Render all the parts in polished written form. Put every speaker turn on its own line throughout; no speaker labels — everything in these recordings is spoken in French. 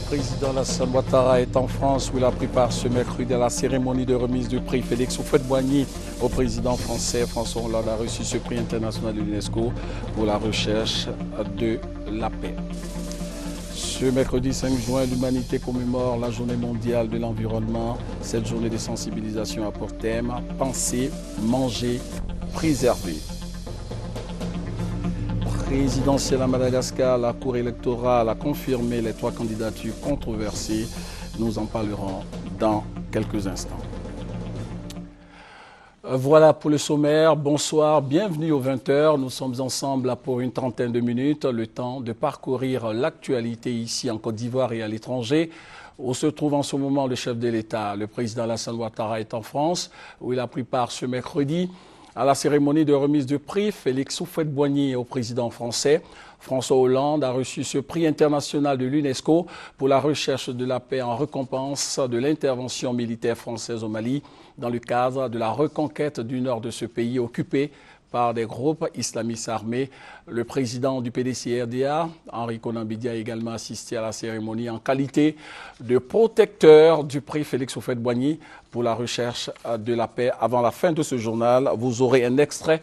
président Alassane Ouattara est en France où il a pris part ce mercredi à la cérémonie de remise du prix Félix Houphouët-Boigny au président français. François Hollande a reçu ce prix international de l'UNESCO pour la recherche de la paix. Ce mercredi 5 juin, l'humanité commémore la journée mondiale de l'environnement. Cette journée de sensibilisation a pour thème « Penser, manger, préserver ». Présidentielle à Madagascar, la Cour électorale a confirmé les 3 candidatures controversées. Nous en parlerons dans quelques instants. Voilà pour le sommaire. Bonsoir, bienvenue aux 20h. Nous sommes ensemble pour une trentaine de minutes, le temps de parcourir l'actualité ici en Côte d'Ivoire et à l'étranger, où se trouve en ce moment le chef de l'État. Le président Alassane Ouattara est en France, où il a pris part ce mercredi à la cérémonie de remise du prix Félix Houphouët-Boigny au président français. François Hollande a reçu ce prix international de l'UNESCO pour la recherche de la paix en récompense de l'intervention militaire française au Mali dans le cadre de la reconquête du nord de ce pays occupé par des groupes islamistes armés. Le président du PDC-RDA, Henri Konan Bédié, a également assisté à la cérémonie en qualité de protecteur du prix Félix Houphouët-Boigny pour la recherche de la paix. Avant la fin de ce journal, vous aurez un extrait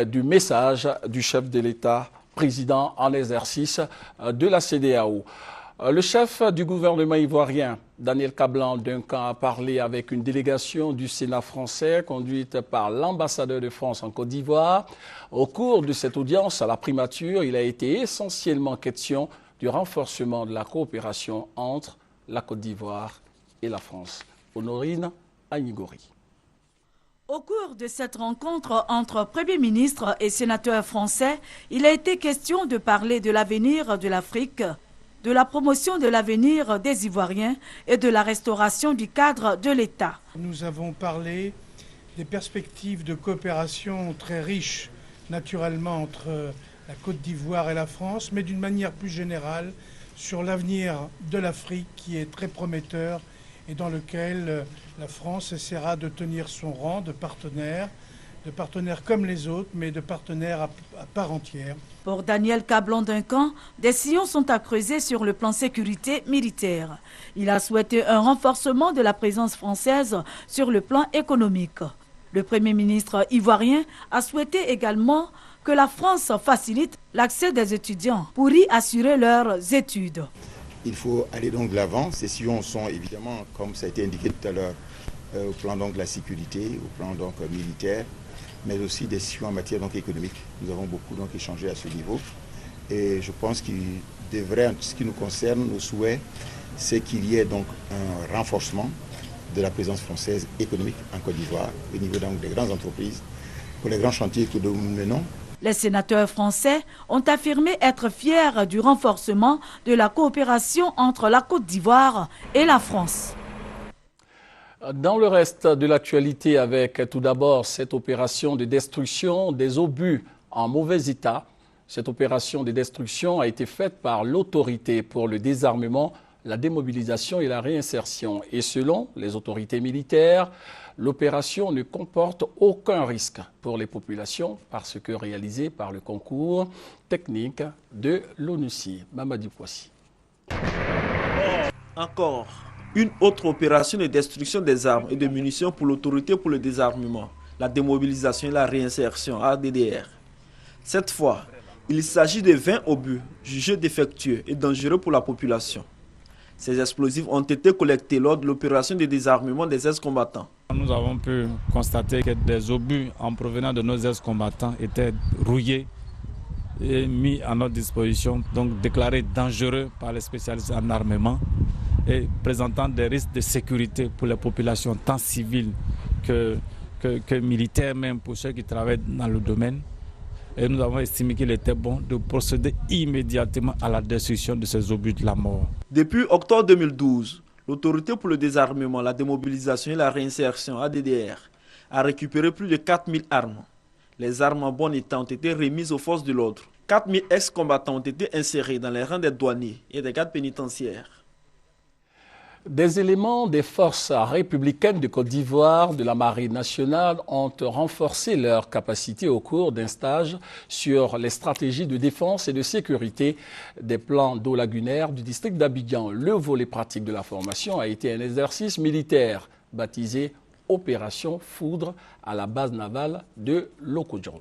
du message du chef de l'État, président en exercice de la CEDEAO. Le chef du gouvernement ivoirien, Daniel Kablan-Duncan, a parlé avec une délégation du Sénat français conduite par l'ambassadeur de France en Côte d'Ivoire. Au cours de cette audience à la primature, il a été essentiellement question du renforcement de la coopération entre la Côte d'Ivoire et la France. Honorine Agnigori.
Au cours de cette rencontre entre Premier ministre et sénateurs français, il a été question de parler de l'avenir de l'Afrique, de la promotion de l'avenir des Ivoiriens et de la restauration du cadre de l'État.
Nous avons parlé des perspectives de coopération très riches, naturellement, entre la Côte d'Ivoire et la France, mais d'une manière plus générale, sur l'avenir de l'Afrique qui est très prometteur et dans lequel la France essaiera de tenir son rang de partenaire comme les autres, mais de partenaire à part entière.
Pour Daniel Kablan-Duncan, des sillons sont à creuser sur le plan sécurité militaire. Il a souhaité un renforcement de la présence française sur le plan économique. Le Premier ministre ivoirien a souhaité également que la France facilite l'accès des étudiants pour y assurer leurs études.
Il faut aller donc de l'avant. Ces sillons sont évidemment, comme ça a été indiqué tout à l'heure, au plan donc de la sécurité, au plan donc militaire, mais aussi des sillons en matière donc économique. Nous avons beaucoup donc échangé à ce niveau. Et je pense qu'il devrait, en ce qui nous concerne, nos souhaits, c'est qu'il y ait donc un renforcement de la présence française économique en Côte d'Ivoire, au niveau donc des grandes entreprises, pour les grands chantiers que nous menons.
Les sénateurs français ont affirmé être fiers du renforcement de la coopération entre la Côte d'Ivoire et la France.
Dans le reste de l'actualité, avec tout d'abord cette opération de destruction des obus en mauvais état. Cette opération de destruction a été faite par l'autorité pour le désarmement, la démobilisation et la réinsertion. Et selon les autorités militaires, l'opération ne comporte aucun risque pour les populations parce que réalisée par le concours technique de l'ONUCI. Mamadi Poissi.
Encore une autre opération de destruction des armes et de munitions pour l'autorité pour le désarmement, la démobilisation et la réinsertion ADDR. Cette fois, il s'agit de 20 obus jugés défectueux et dangereux pour la population. Ces explosifs ont été collectés lors de l'opération de désarmement des ex-combattants.
Nous avons pu constater que des obus en provenance de nos ex-combattants étaient rouillés et mis à notre disposition, donc déclarés dangereux par les spécialistes en armement et présentant des risques de sécurité pour les populations tant civiles que militaires, même pour ceux qui travaillent dans le domaine. Et nous avons estimé qu'il était bon de procéder immédiatement à la destruction de ces obus de la mort.
Depuis octobre 2012, l'autorité pour le désarmement, la démobilisation et la réinsertion ADDR a récupéré plus de 4000 armes. Les armes en bon état ont été remises aux forces de l'ordre. 4000 ex-combattants ont été insérés dans les rangs des douaniers et des gardes pénitentiaires.
Des éléments des forces républicaines de Côte d'Ivoire, de la Marine nationale, ont renforcé leur capacité au cours d'un stage sur les stratégies de défense et de sécurité des plans d'eau lagunaire du district d'Abidjan. Le volet pratique de la formation a été un exercice militaire baptisé Opération Foudre à la base navale de Lokodjoro.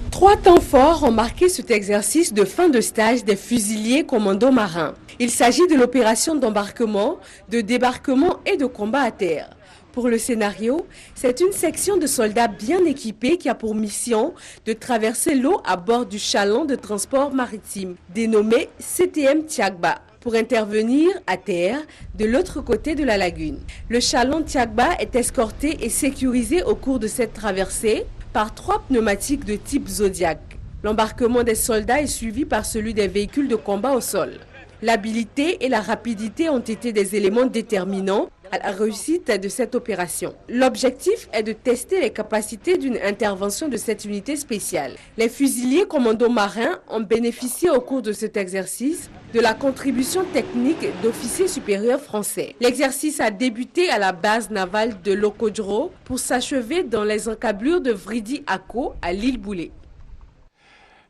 3 temps forts ont marqué cet exercice de fin de stage des fusiliers commandos marins. Il s'agit de l'opération d'embarquement, de débarquement et de combat à terre. Pour le scénario, c'est une section de soldats bien équipés qui a pour mission de traverser l'eau à bord du chaland de transport maritime, dénommé CTM Tiagba, pour intervenir à terre de l'autre côté de la lagune. Le chaland Tiagba est escorté et sécurisé au cours de cette traversée par 3 pneumatiques de type Zodiac. L'embarquement des soldats est suivi par celui des véhicules de combat au sol. L'habilité et la rapidité ont été des éléments déterminants à la réussite de cette opération. L'objectif est de tester les capacités d'une intervention de cette unité spéciale. Les fusiliers commandos marins ont bénéficié au cours de cet exercice de la contribution technique d'officiers supérieurs français. L'exercice a débuté à la base navale de Lokodjoro pour s'achever dans les encablures de Vridi-Ako à l'île Boulé.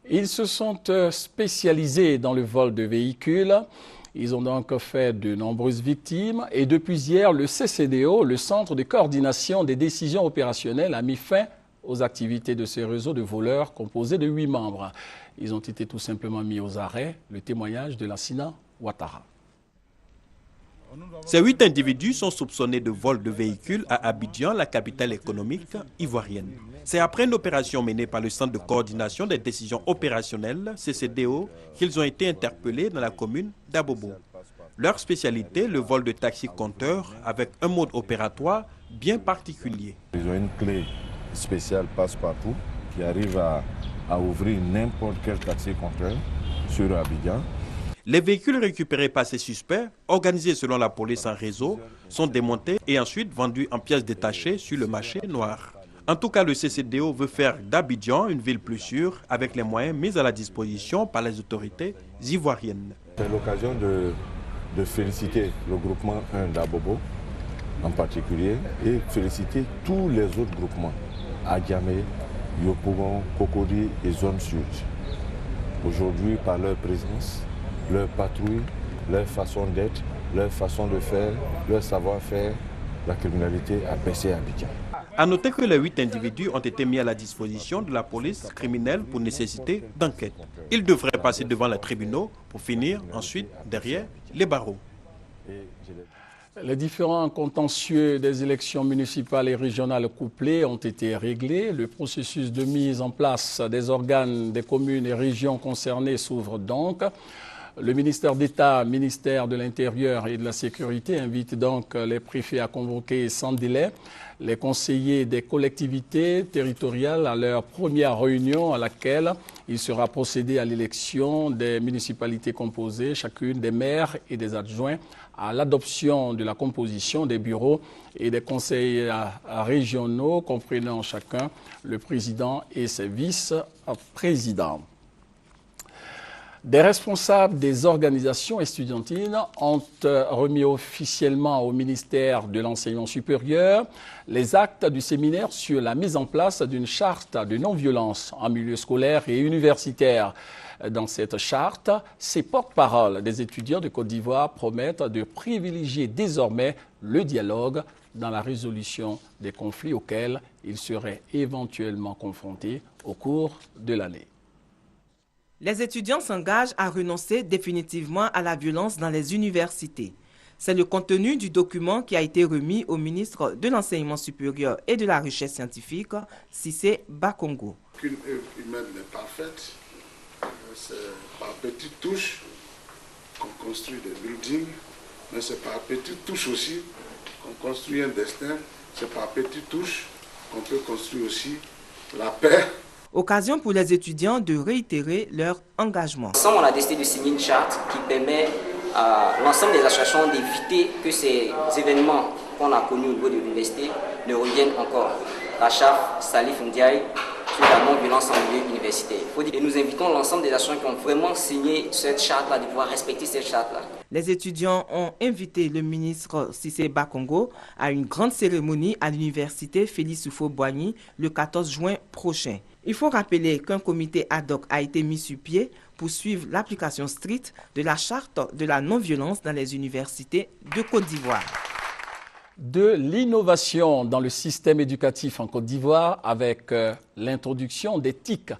Ils se sont spécialisés dans le vol de véhicules. Ils ont donc fait de nombreuses victimes. Et depuis hier, le CCDO, le Centre de coordination des décisions opérationnelles, a mis fin aux activités de ce réseau de voleurs composé de 8 membres. Ils ont été tout simplement mis aux arrêts. Le témoignage de Lassina Ouattara.
Ces 8 individus sont soupçonnés de vol de véhicules à Abidjan, la capitale économique ivoirienne. C'est après une opération menée par le Centre de coordination des décisions opérationnelles, CCDO, qu'ils ont été interpellés dans la commune d'Abobo. Leur spécialité, le vol de taxi-compteurs avec un mode opératoire bien particulier.
Ils ont une clé spéciale passe-partout qui arrive à ouvrir n'importe quel taxi-compteur sur Abidjan.
Les véhicules récupérés par ces suspects, organisés selon la police en réseau, sont démontés et ensuite vendus en pièces détachées sur le marché noir. En tout cas, le CCDO veut faire d'Abidjan une ville plus sûre avec les moyens mis à la disposition par les autorités ivoiriennes.
C'est l'occasion de féliciter le groupement 1 d'Abobo en particulier et féliciter tous les autres groupements, Adjamé, Yopougon, Cocody et Zone Sud. Aujourd'hui, par leur présence, leur patrouille, leur façon d'être, leur façon de faire, leur savoir-faire, la criminalité a baissé à Abidjan.
A noter que les 8 individus ont été mis à la disposition de la police criminelle pour nécessité d'enquête. Ils devraient passer devant les tribunaux pour finir ensuite derrière les barreaux.
Les différents contentieux des élections municipales et régionales couplées ont été réglés. Le processus de mise en place des organes des communes et régions concernées s'ouvre donc. Le ministère d'État, ministère de l'Intérieur et de la Sécurité invite donc les préfets à convoquer sans délai les conseillers des collectivités territoriales à leur première réunion à laquelle il sera procédé à l'élection des municipalités composées, chacune des maires et des adjoints, à l'adoption de la composition des bureaux et des conseils régionaux comprenant chacun le président et ses vice-présidents. Des responsables des organisations estudiantines ont remis officiellement au ministère de l'Enseignement supérieur les actes du séminaire sur la mise en place d'une charte de non-violence en milieu scolaire et universitaire. Dans cette charte, ces porte-paroles des étudiants de Côte d'Ivoire promettent de privilégier désormais le dialogue dans la résolution des conflits auxquels ils seraient éventuellement confrontés au cours de l'année.
Les étudiants s'engagent à renoncer définitivement à la violence dans les universités. C'est le contenu du document qui a été remis au ministre de l'Enseignement supérieur et de la Recherche scientifique, Cissé Bakongo.
Qu'une œuvre humaine n'est parfaite, c'est par petites touches qu'on construit des buildings, mais c'est par petites touches aussi qu'on construit un destin, c'est par petites touches qu'on peut construire aussi la paix.
Occasion pour les étudiants de réitérer leur engagement.
Ensemble, on a décidé de signer une charte qui permet à l'ensemble des associations d'éviter que ces événements qu'on a connus au niveau de l'université ne reviennent encore. La charte Salif Ndiaye sur la non-violence en milieu universitaire. Et nous invitons l'ensemble des associations qui ont vraiment signé cette charte-là de pouvoir respecter cette charte-là.
Les étudiants ont invité le ministre Cissé Bakongo à une grande cérémonie à l'université Félix Houphouët-Boigny le 14 juin prochain. Il faut rappeler qu'un comité ad hoc a été mis sur pied pour suivre l'application stricte de la charte de la non-violence dans les universités de Côte d'Ivoire.
De l'innovation dans le système éducatif en Côte d'Ivoire avec l'introduction des TIC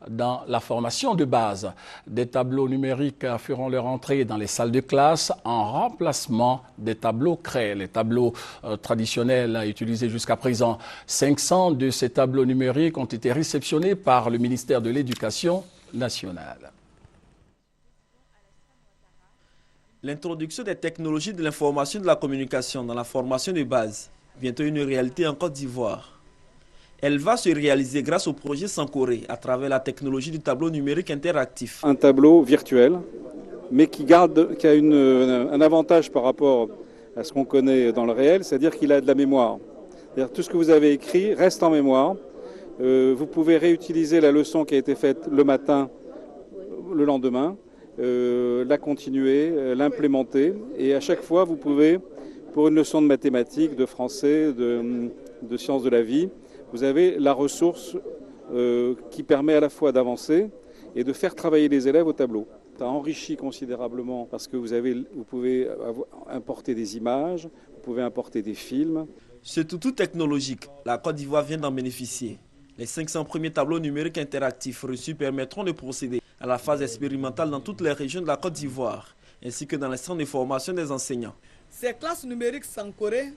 dans la formation de base. Des tableaux numériques feront leur entrée dans les salles de classe en remplacement des tableaux CREI, les tableaux traditionnels utilisés jusqu'à présent. 500 de ces tableaux numériques ont été réceptionnés par le ministère de l'Éducation nationale.
L'introduction des technologies de l'information et de la communication dans la formation de base, bientôt une réalité en Côte d'Ivoire. Elle va se réaliser grâce au projet Sankoré à travers la technologie du tableau numérique interactif.
Un tableau virtuel, mais qui a un avantage par rapport à ce qu'on connaît dans le réel, c'est-à-dire qu'il a de la mémoire. C'est-à-dire tout ce que vous avez écrit reste en mémoire. Vous pouvez réutiliser la leçon qui a été faite le matin, le lendemain. La continuer, l'implémenter, et à chaque fois vous pouvez, pour une leçon de mathématiques, de français, de sciences de la vie, vous avez la ressource qui permet à la fois d'avancer et de faire travailler les élèves au tableau. Ça enrichit considérablement parce que vous pouvez importer des images, vous pouvez importer des films.
C'est tout technologique, la Côte d'Ivoire vient d'en bénéficier. Les 500 premiers tableaux numériques interactifs reçus permettront de procéder à la phase expérimentale dans toutes les régions de la Côte d'Ivoire, ainsi que dans les centres de formation des enseignants.
Ces classes numériques Sankoré,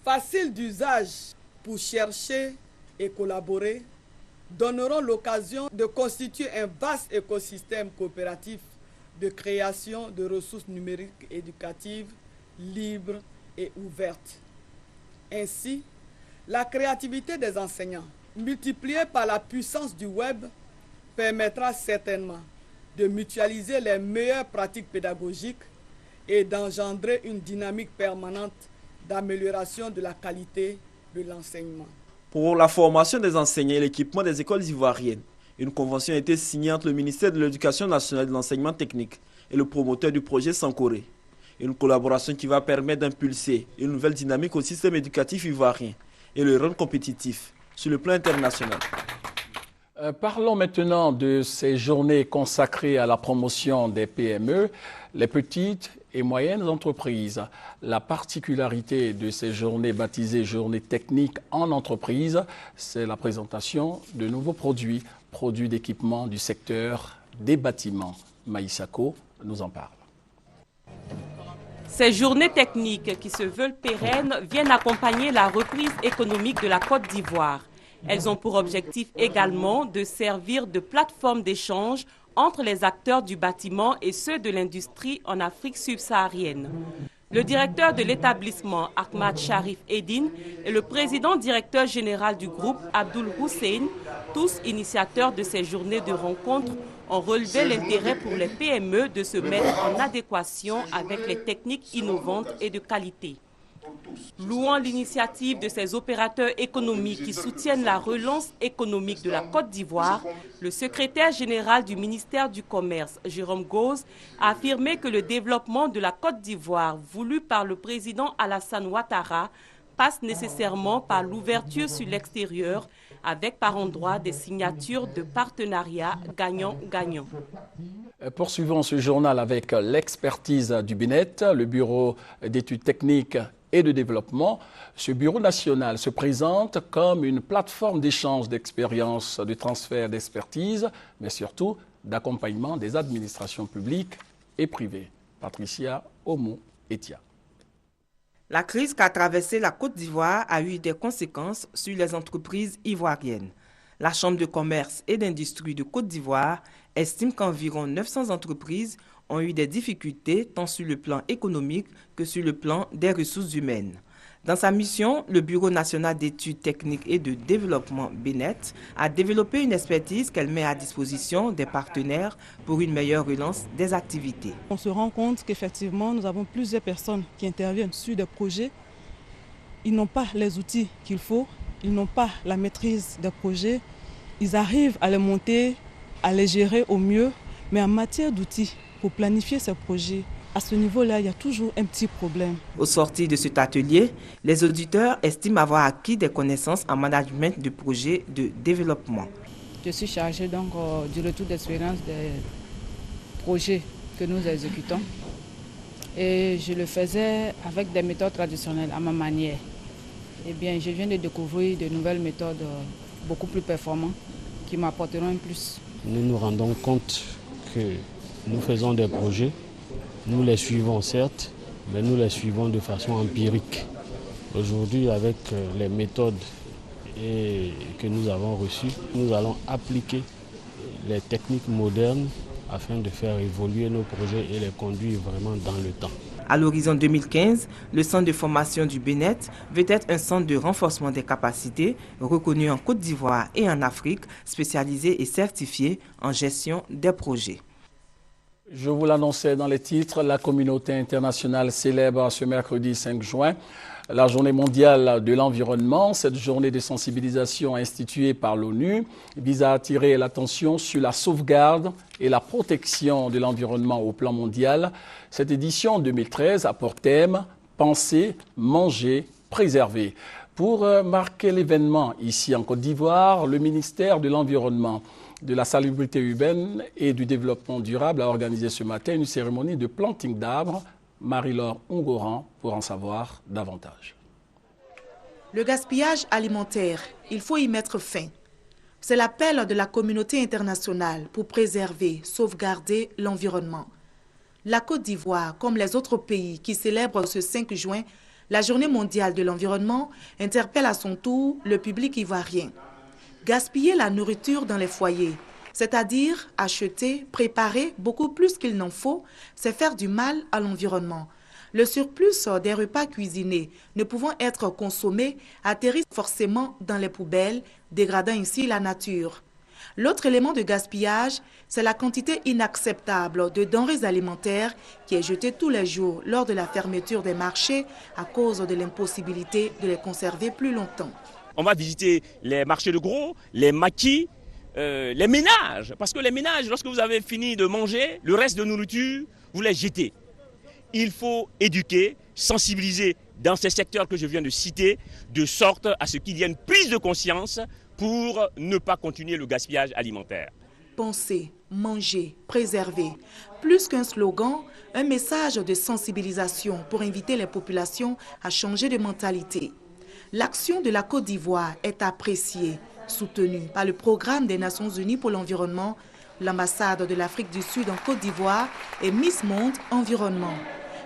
faciles d'usage pour chercher et collaborer, donneront l'occasion de constituer un vaste écosystème coopératif de création de ressources numériques éducatives libres et ouvertes. Ainsi, la créativité des enseignants, multipliée par la puissance du web, permettra certainement de mutualiser les meilleures pratiques pédagogiques et d'engendrer une dynamique permanente d'amélioration de la qualité de l'enseignement.
Pour la formation des enseignants et l'équipement des écoles ivoiriennes, une convention a été signée entre le ministère de l'Éducation nationale et de l'enseignement technique et le promoteur du projet Sankoré. Une collaboration qui va permettre d'impulser une nouvelle dynamique au système éducatif ivoirien et le rendre compétitif sur le plan international.
Parlons maintenant de ces journées consacrées à la promotion des PME, les petites et moyennes entreprises. La particularité de ces journées baptisées journées techniques en entreprise, c'est la présentation de nouveaux produits d'équipement du secteur des bâtiments. Maïsako nous en parle.
Ces journées techniques qui se veulent pérennes viennent accompagner la reprise économique de la Côte d'Ivoire. Elles ont pour objectif également de servir de plateforme d'échange entre les acteurs du bâtiment et ceux de l'industrie en Afrique subsaharienne. Le directeur de l'établissement, Ahmad Sharif Eddine, et le président directeur général du groupe, Abdul Hussein, tous initiateurs de ces journées de rencontres, ont relevé l'intérêt pour les PME de se mettre en adéquation avec les techniques innovantes et de qualité. Louant l'initiative de ces opérateurs économiques qui soutiennent la relance économique de la Côte d'Ivoire, le secrétaire général du ministère du Commerce, Jérôme Gauze, a affirmé que le développement de la Côte d'Ivoire, voulu par le président Alassane Ouattara, passe nécessairement par l'ouverture sur l'extérieur, avec par endroits des signatures de partenariats gagnant-gagnant.
Poursuivons ce journal avec l'expertise du BINET, le Bureau d'études techniques et de développement. Ce bureau national se présente comme une plateforme d'échange d'expériences, de transfert d'expertise, mais surtout d'accompagnement des administrations publiques et privées. Patricia Omo-Etia.
La crise qu'a traversée la Côte d'Ivoire a eu des conséquences sur les entreprises ivoiriennes. La Chambre de commerce et d'industrie de Côte d'Ivoire estime qu'environ 900 entreprises ont eu des difficultés tant sur le plan économique que sur le plan des ressources humaines. Dans sa mission, le Bureau national d'études techniques et de développement BINET a développé une expertise qu'elle met à disposition des partenaires pour une meilleure relance des activités.
On se rend compte qu'effectivement, nous avons plusieurs personnes qui interviennent sur des projets. Ils n'ont pas les outils qu'il faut, ils n'ont pas la maîtrise des projets. Ils arrivent à les monter, à les gérer au mieux, mais en matière d'outils, pour planifier ces projets, À ce niveau-là, il y a toujours un petit problème.
Au sortir de cet atelier, les auditeurs estiment avoir acquis des connaissances en management de projets de développement.
Je suis chargée donc du retour d'expérience des projets que nous exécutons. Et je le faisais avec des méthodes traditionnelles, à ma manière. Eh bien, je viens de découvrir de nouvelles méthodes beaucoup plus performantes qui m'apporteront un plus.
Nous nous rendons compte que nous faisons des projets, nous les suivons certes, mais nous les suivons de façon empirique. Aujourd'hui, avec les méthodes que nous avons reçues, nous allons appliquer les techniques modernes afin de faire évoluer nos projets et les conduire vraiment dans le temps.
À l'horizon 2015, le centre de formation du Bénet veut être un centre de renforcement des capacités reconnu en Côte d'Ivoire et en Afrique, spécialisé et certifié en gestion des projets.
Je vous l'annonçais dans les titres, la communauté internationale célèbre ce mercredi 5 juin la journée mondiale de l'environnement. Cette journée de sensibilisation instituée par l'ONU vise à attirer l'attention sur la sauvegarde et la protection de l'environnement au plan mondial. Cette édition 2013 a pour thème « Penser, manger, préserver ». Pour marquer l'événement ici en Côte d'Ivoire, le ministère de l'Environnement, de la Salubrité urbaine et du Développement durable a organisé ce matin une cérémonie de planting d'arbres. Marie-Laure Ongoran pour en savoir davantage.
Le gaspillage alimentaire, il faut y mettre fin. C'est l'appel de la communauté internationale pour préserver, sauvegarder l'environnement. La Côte d'Ivoire, comme les autres pays qui célèbrent ce 5 juin la journée mondiale de l'environnement, interpelle à son tour le public ivoirien. Gaspiller la nourriture dans les foyers, c'est-à-dire acheter, préparer beaucoup plus qu'il n'en faut, c'est faire du mal à l'environnement. Le surplus des repas cuisinés ne pouvant être consommés atterrit forcément dans les poubelles, dégradant ainsi la nature. L'autre élément de gaspillage, c'est la quantité inacceptable de denrées alimentaires qui est jetée tous les jours lors de la fermeture des marchés à cause de l'impossibilité de les conserver plus longtemps.
On va visiter les marchés de gros, les maquis, les ménages, parce que les ménages, lorsque vous avez fini de manger, le reste de nourriture, vous les jetez. Il faut éduquer, sensibiliser dans ces secteurs que je viens de citer, de sorte à ce qu'il y ait une prise de conscience pour ne pas continuer le gaspillage alimentaire.
Penser, manger, préserver. Plus qu'un slogan, un message de sensibilisation pour inviter les populations à changer de mentalité. L'action de la Côte d'Ivoire est appréciée, soutenue par le programme des Nations Unies pour l'environnement, l'ambassade de l'Afrique du Sud en Côte d'Ivoire et Miss Monde Environnement.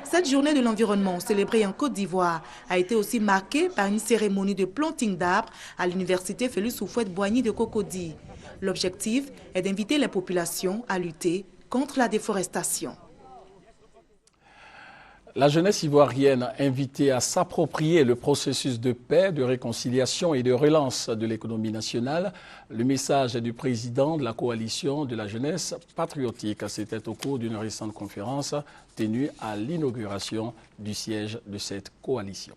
Cette journée de l'environnement célébrée en Côte d'Ivoire a été aussi marquée par une cérémonie de planting d'arbres à l'université Félix Houphouët-Boigny de Cocody. L'objectif est d'inviter les populations à lutter contre la déforestation.
La jeunesse ivoirienne invitée à s'approprier le processus de paix, de réconciliation et de relance de l'économie nationale. Le message est du président de la coalition de la jeunesse patriotique. C'était au cours d'une récente conférence tenue à l'inauguration du siège de cette coalition.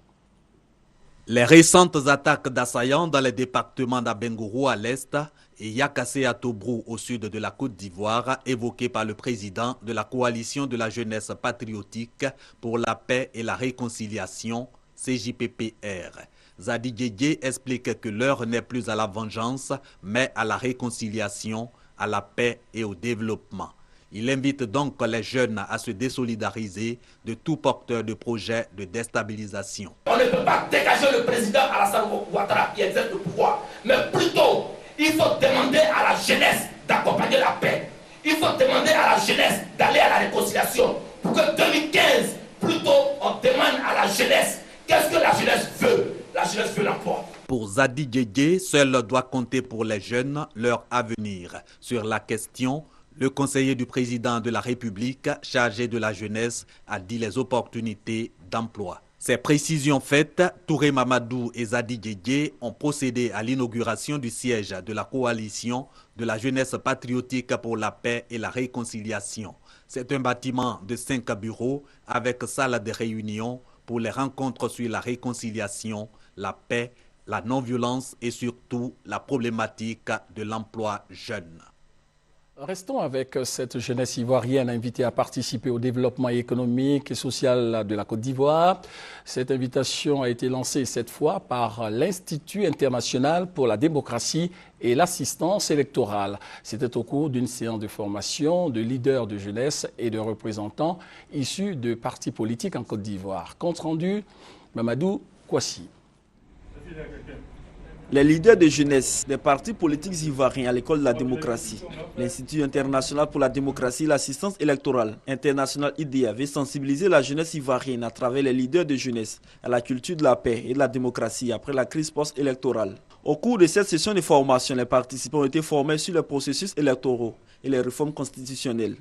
Les récentes attaques d'assaillants dans les départements d'Abengourou à l'est et Yakassé à Tobrou au sud de la Côte d'Ivoire, évoquées par le président de la coalition de la jeunesse patriotique pour la paix et la réconciliation, CJPPR. Zadi Guégué explique que l'heure n'est plus à la vengeance, mais à la réconciliation, à la paix et au développement. Il invite donc les jeunes à se désolidariser de tout porteur de projets de déstabilisation.
On ne peut pas dégager le président Alassane Ouattara qui exerce le pouvoir, mais plutôt il faut demander à la jeunesse d'accompagner la paix. Il faut demander à la jeunesse d'aller à la réconciliation. Pour que 2015, plutôt on demande à la jeunesse, qu'est-ce que la jeunesse veut? La jeunesse veut l'emploi.
Pour Zadi Guégué, seul doit compter pour les jeunes leur avenir. Sur la question, le conseiller du président de la République, chargé de la jeunesse, a dit les opportunités d'emploi. Ces précisions faites, Touré Mamadou et Zadi Guégué ont procédé à l'inauguration du siège de la coalition de la jeunesse patriotique pour la paix et la réconciliation. C'est un bâtiment de 5 bureaux avec salle de réunion pour les rencontres sur la réconciliation, la paix, la non-violence et surtout la problématique de l'emploi jeune.
Restons avec cette jeunesse ivoirienne invitée à participer au développement économique et social de la Côte d'Ivoire. Cette invitation a été lancée cette fois par l'Institut international pour la démocratie et l'assistance électorale. C'était au cours d'une séance de formation de leaders de jeunesse et de représentants issus de partis politiques en Côte d'Ivoire. Compte rendu, Mamadou Kouassi.
Les leaders de jeunesse des partis politiques ivoiriens à l'école de la démocratie, l'Institut international pour la démocratie et l'assistance électorale international IDEA veut sensibiliser la jeunesse ivoirienne à travers les leaders de jeunesse à la culture de la paix et de la démocratie après la crise post-électorale. Au cours de cette session de formation, les participants ont été formés sur les processus électoraux et les réformes constitutionnelles.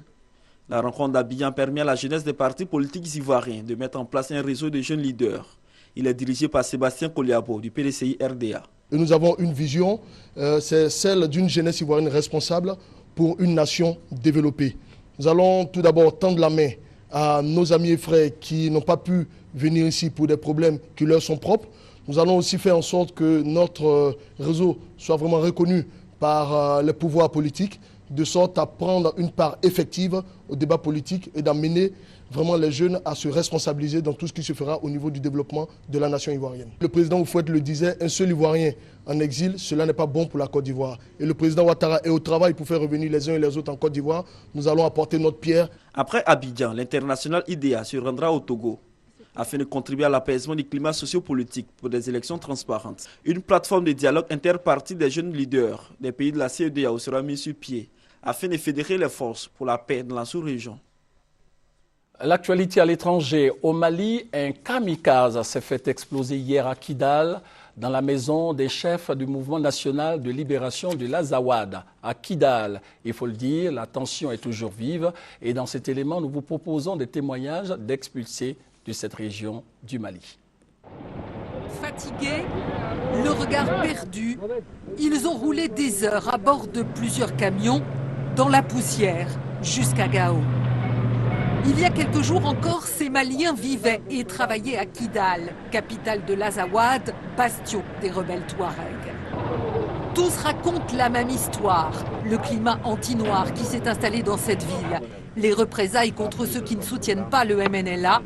La rencontre d'Abidjan permet à la jeunesse des partis politiques ivoiriens de mettre en place un réseau de jeunes leaders. Il est dirigé par Sébastien Koliabo du PDCI RDA.
Et nous avons une vision, c'est celle d'une jeunesse ivoirienne responsable pour une nation développée. Nous allons tout d'abord tendre la main à nos amis et frères qui n'ont pas pu venir ici pour des problèmes qui leur sont propres. Nous allons aussi faire en sorte que notre réseau soit vraiment reconnu par les pouvoirs politiques, de sorte à prendre une part effective au débat politique et d'amener vraiment les jeunes à se responsabiliser dans tout ce qui se fera au niveau du développement de la nation ivoirienne. Le président Oufouette le disait, un seul Ivoirien en exil, cela n'est pas bon pour la Côte d'Ivoire. Et le président Ouattara est au travail pour faire revenir les uns et les autres en Côte d'Ivoire. Nous allons apporter notre pierre.
Après Abidjan, l'international IDEA se rendra au Togo afin de contribuer à l'apaisement du climat sociopolitique pour des élections transparentes. Une plateforme de dialogue interparti des jeunes leaders des pays de la CEDEAO sera mise sur pied afin de fédérer les forces pour la paix dans la sous-région.
L'actualité à l'étranger. Au Mali, un kamikaze s'est fait exploser hier à Kidal, dans la maison des chefs du mouvement national de libération de l'Azawad, à Kidal. Il faut le dire, la tension est toujours vive. Et dans cet élément, nous vous proposons des témoignages d'expulsés de cette région du Mali.
Fatigués, le regard perdu, ils ont roulé des heures à bord de plusieurs camions dans la poussière jusqu'à Gao. Il y a quelques jours encore, ces Maliens vivaient et travaillaient à Kidal, capitale de l'Azawad, bastion des rebelles Touaregs. Tous racontent la même histoire, le climat anti-noir qui s'est installé dans cette ville, les représailles contre ceux qui ne soutiennent pas le MNLA.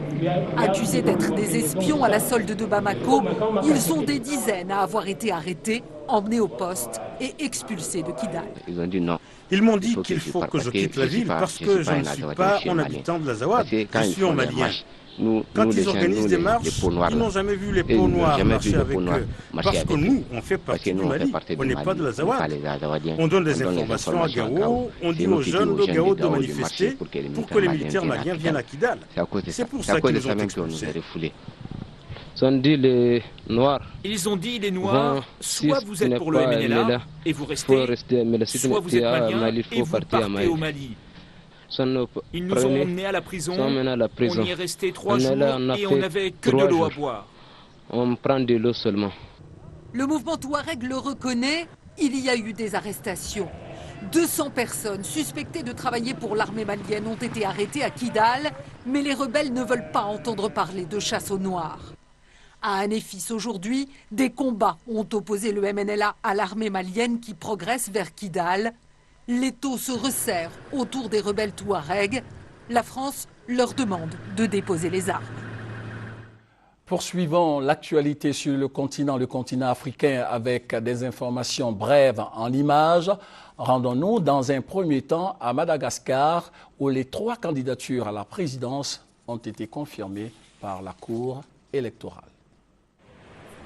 Accusés d'être des espions à la solde de Bamako, ils sont des dizaines à avoir été arrêtés, emmenés au poste et expulsés de Kidal.
Ils ont dit non. Ils m'ont dit qu'il faut que je quitte la ville parce que je ne suis pas un habitant de l'Azawad, je suis un Malien. Quand ils organisent des marches, ils n'ont jamais vu les peaux noires marcher avec eux. Parce que nous, on fait partie du Mali, on n'est pas de l'Azawad. On donne des informations à Gao, on dit aux jeunes de Gao de manifester pour que les militaires maliens viennent à Kidal. C'est pour ça qu'ils nous ont expulsés.
Ils ont dit les Noirs, soit vous êtes pour le MNLA et vous restez, soit vous êtes Malien et vous partez au Mali. Ils nous ont emmenés à la prison, on y est resté 3 jours et on n'avait que de l'eau à boire.
On prend de l'eau seulement. Le mouvement Touareg le reconnaît, il y a eu des arrestations. 200 personnes suspectées de travailler pour l'armée malienne ont été arrêtées à Kidal, mais les rebelles ne veulent pas entendre parler de chasse aux Noirs. À Anéfis aujourd'hui, des combats ont opposé le MNLA à l'armée malienne qui progresse vers Kidal. L'étau se resserre autour des rebelles Touaregs. La France leur demande de déposer les armes.
Poursuivons l'actualité sur le continent africain avec des informations brèves en images. Rendons-nous dans un premier temps à Madagascar où les 3 candidatures à la présidence ont été confirmées par la Cour électorale.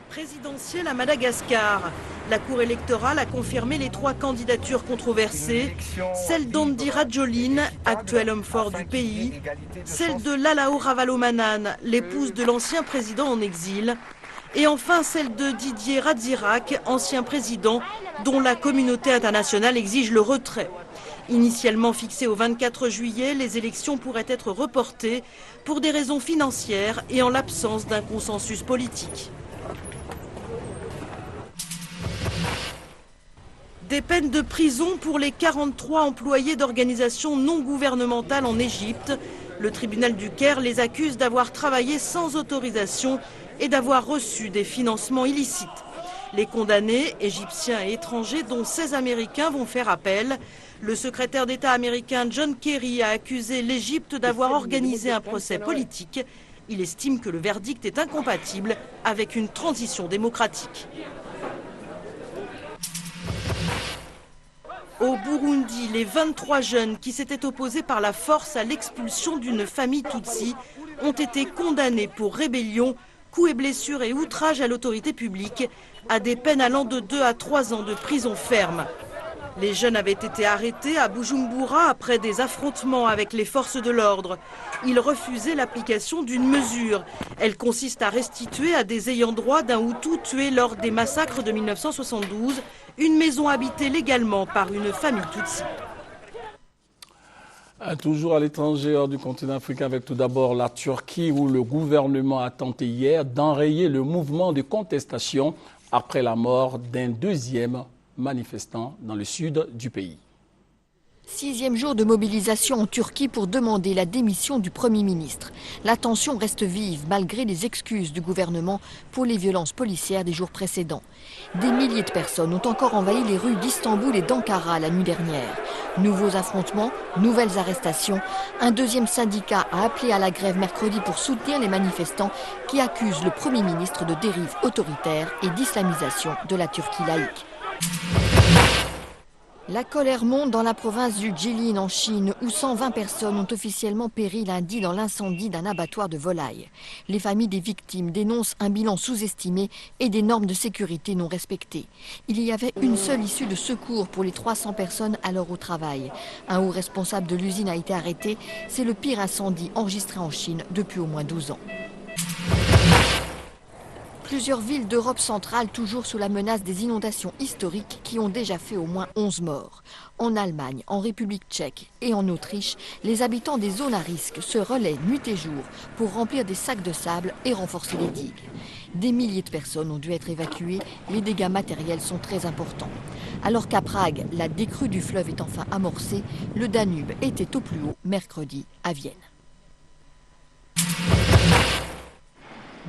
Présidentielle à Madagascar. La Cour électorale a confirmé les 3 candidatures controversées, celle d'Andy Rajoelina, actuel homme fort du pays, celle de Lalao Ravalomanane, l'épouse de l'ancien président en exil, et enfin celle de Didier Ratsirac, ancien président, dont la communauté internationale exige le retrait. Initialement fixées au 24 juillet, les élections pourraient être reportées pour des raisons financières et en l'absence d'un consensus politique. Des peines de prison pour les 43 employés d'organisations non gouvernementales en Égypte. Le tribunal du Caire les accuse d'avoir travaillé sans autorisation et d'avoir reçu des financements illicites. Les condamnés, égyptiens et étrangers, dont 16 Américains, vont faire appel. Le secrétaire d'État américain John Kerry a accusé l'Égypte d'avoir organisé un procès politique. Il estime que le verdict est incompatible avec une transition démocratique. Au Burundi, les 23 jeunes qui s'étaient opposés par la force à l'expulsion d'une famille Tutsi ont été condamnés pour rébellion, coups et blessures et outrage à l'autorité publique, à des peines allant de 2 à 3 ans de prison ferme. Les jeunes avaient été arrêtés à Bujumbura après des affrontements avec les forces de l'ordre. Ils refusaient l'application d'une mesure. Elle consiste à restituer à des ayants droit d'un Hutu tué lors des massacres de 1972 une maison habitée légalement par une famille Tutsi.
Toujours à l'étranger, hors du continent africain, avec tout d'abord la Turquie, où le gouvernement a tenté hier d'enrayer le mouvement de contestation après la mort d'un deuxième manifestant dans le sud du pays.
6e jour de mobilisation en Turquie pour demander la démission du Premier ministre. La tension reste vive malgré les excuses du gouvernement pour les violences policières des jours précédents. Des milliers de personnes ont encore envahi les rues d'Istanbul et d'Ankara la nuit dernière. Nouveaux affrontements, nouvelles arrestations. Un deuxième syndicat a appelé à la grève mercredi pour soutenir les manifestants qui accusent le Premier ministre de dérive autoritaire et d'islamisation de la Turquie laïque. La colère monte dans la province du Jilin en Chine, où 120 personnes ont officiellement péri lundi dans l'incendie d'un abattoir de volailles. Les familles des victimes dénoncent un bilan sous-estimé et des normes de sécurité non respectées. Il y avait une seule issue de secours pour les 300 personnes alors au travail. Un haut responsable de l'usine a été arrêté. C'est le pire incendie enregistré en Chine depuis au moins 12 ans. Plusieurs villes d'Europe centrale toujours sous la menace des inondations historiques qui ont déjà fait au moins 11 morts. En Allemagne, en République tchèque et en Autriche, les habitants des zones à risque se relaient nuit et jour pour remplir des sacs de sable et renforcer les digues. Des milliers de personnes ont dû être évacuées, les dégâts matériels sont très importants. Alors qu'à Prague, la décrue du fleuve est enfin amorcée, le Danube était au plus haut mercredi à Vienne.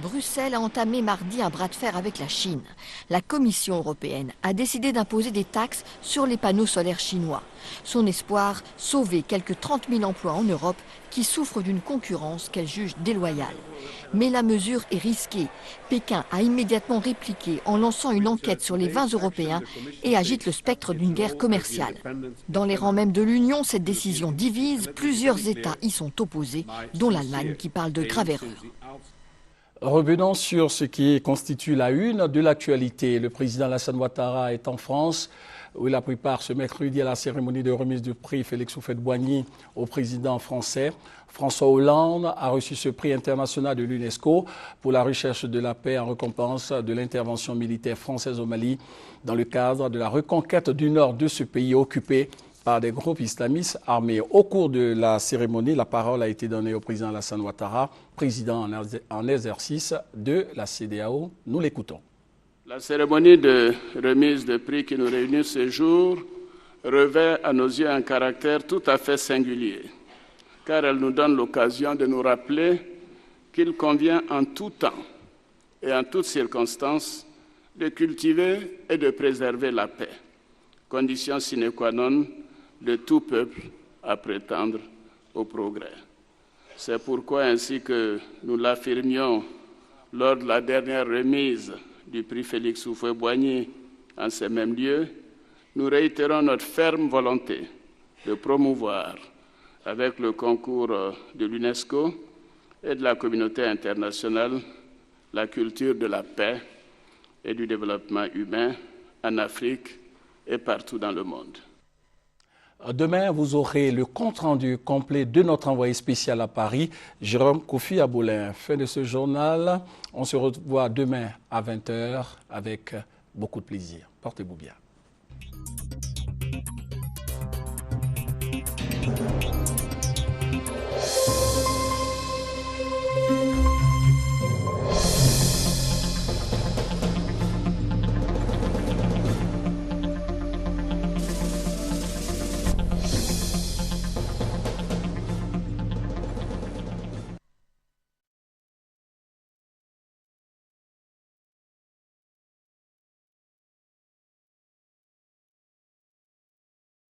Bruxelles a entamé mardi un bras de fer avec la Chine. La Commission européenne a décidé d'imposer des taxes sur les panneaux solaires chinois. Son espoir, sauver quelques 30 000 emplois en Europe qui souffrent d'une concurrence qu'elle juge déloyale. Mais la mesure est risquée. Pékin a immédiatement répliqué en lançant une enquête sur les 20 Européens et agite le spectre d'une guerre commerciale. Dans les rangs même de l'Union, cette décision divise. Plusieurs États y sont opposés, dont l'Allemagne qui parle de grave erreur.
Revenons sur ce qui constitue la une de l'actualité. Le président Alassane Ouattara est en France, où il a pris part ce mercredi à la cérémonie de remise du prix Félix Houphouët-Boigny au président français. François Hollande a reçu ce prix international de l'UNESCO pour la recherche de la paix en récompense de l'intervention militaire française au Mali dans le cadre de la reconquête du nord de ce pays occupé par des groupes islamistes armés. Au cours de la cérémonie, la parole a été donnée au président Alassane Ouattara, président en exercice de la CEDEAO. Nous l'écoutons.
La cérémonie de remise de prix qui nous réunit ce jour revêt à nos yeux un caractère tout à fait singulier, car elle nous donne l'occasion de nous rappeler qu'il convient en tout temps et en toutes circonstances de cultiver et de préserver la paix, condition sine qua non de tout peuple à prétendre au progrès. C'est pourquoi, ainsi que nous l'affirmions lors de la dernière remise du prix Félix Houphouët-Boigny en ces mêmes lieux, nous réitérons notre ferme volonté de promouvoir, avec le concours de l'UNESCO et de la communauté internationale, la culture de la paix et du développement humain en Afrique et partout dans le monde.
Demain, vous aurez le compte-rendu complet de notre envoyé spécial à Paris, Jérôme Kofi Aboulin. Fin de ce journal. On se revoit demain à 20h avec beaucoup de plaisir. Portez-vous bien.